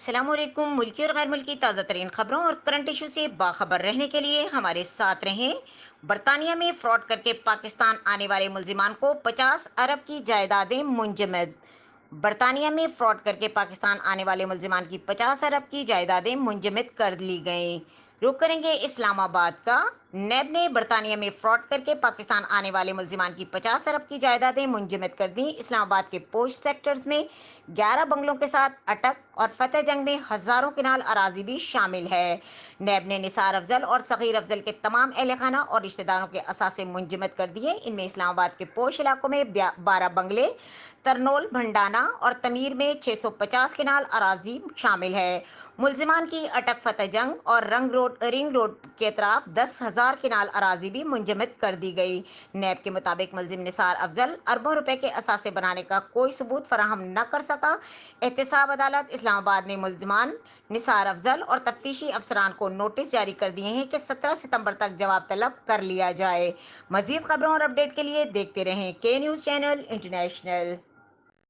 अस्सलाम वालेकुम। मुल्की और गैर मुल्की ताज़ा तरीन खबरों और करंट इशू से बाखबर रहने के लिए हमारे साथ रहें। बरतानिया में फ्रॉड करके पाकिस्तान आने वाले मुलजिमान को 50 अरब की जायदादें मुंजमद। बरतानिया में फ्रॉड करके पाकिस्तान आने वाले मुलजिमान की 50 अरब की जायदादें मुंजमद कर ली गईं। रुक करेंगे इस्लामाबाद का। नैब ने बरतानिया में फ्रॉड करके पाकिस्तान आने वाले मुलजिमान की 50 अरब की जायदादें मुंजमद कर दी। इस्लामाबाद के पोश सेक्टर्स में 11 बंगलों के साथ अटक और फतेह जंग में हजारों किनाल अराजी भी शामिल है। नैब ने निसार अफजल और सगीर अफजल के तमाम अहल खाना और रिश्तेदारों के असासे मुंजमद कर दिए। इनमें इस्लामाबाद के पोश इलाकों में 12 बंगले, तरनोल, भंडाना और तमीर में 650 किनाल अराजी शामिल है। मुलजिमान की अटक फतेह जंग और रिंग रोड के अतराफ 10,000 किनाल अराजी भी मुंजमद कर दी गई। नैब के मुताबिक मुलजिम निसार अफजल अरबों रुपए के असासे बनाने का कोई सबूत फराहम न कर सका। एहतसाब अदालत इस्लामाबाद ने मुलजिमान निसार अफजल और तफ्तीशी अफसरान को नोटिस जारी कर दिए हैं कि 17 सितंबर तक जवाब तलब कर लिया जाए। मजीद खबरों और अपडेट के लिए देखते रहें के न्यूज़ चैनल इंटरनेशनल।